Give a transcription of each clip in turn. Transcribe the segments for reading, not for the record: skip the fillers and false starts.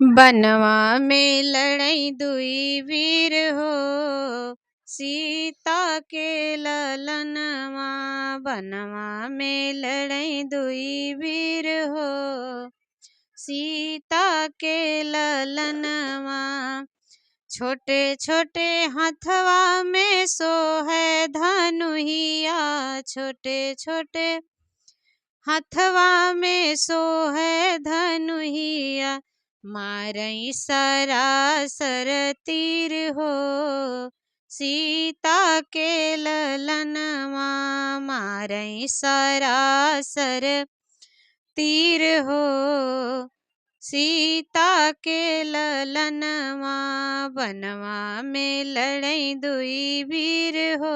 बनवा में लड़ई दुई वीर हो, सीता के ललनवा। बनवा में लड़ई दुई वीर हो, सीता के ललनवा। छोटे छोटे हथवा में सोहे धनुहिया, छोटे छोटे हथवा में सोहे धनुहिया। मारई सरासर तीर हो, सीता के ललनवा। मारई सरासर तीर हो, सीता के ललनवा। बनवा में लड़ई दुई वीर हो,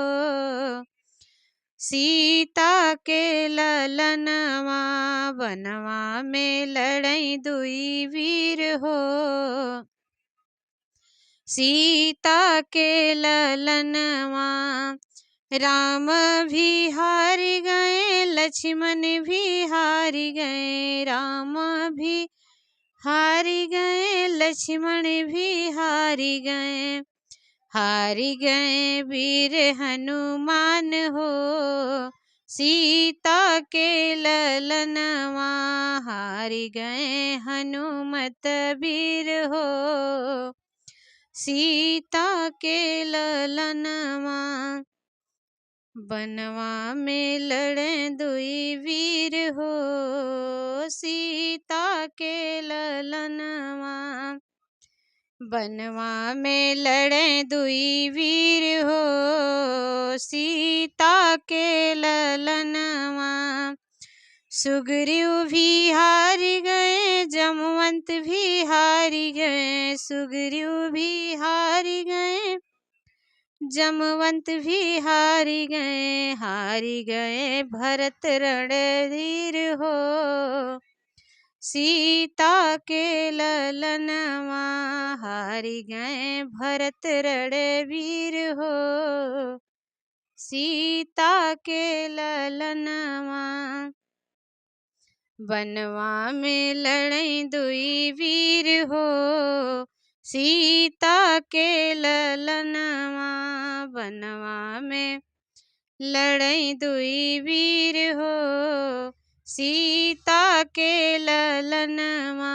सीता के ललनवा। बनवा में लड़ई दुई वीर हो, सीता के ललनवा। राम भी हार गए, लक्ष्मण भी हार गए। राम भी हार गए, लक्ष्मण भी हार गए। हार गए वीर हनुमान हो, सीता के ललनवा। हार गए हनुमत वीर हो, सीता के ललनवा। बनवा में लड़े दुई वीर हो, सीता के ललनवा। बनवा में लड़े दुई वीर हो, सीता के ललनवा। सुग्रीव भी हार गए, जमवंत भी हार गए। सुग्रीव भी हार गए, जमवंत भी हार गए। हार गए भरत रणधीर हो, सीता के ललनवा। हार गए भरत रणवीर हो, सीता के ललनवा। बनवा में लड़ई दुई वीर हो, सीता के ललनवा। बनवा में लड़ई दुई वीर हो, सीता के ललनवा।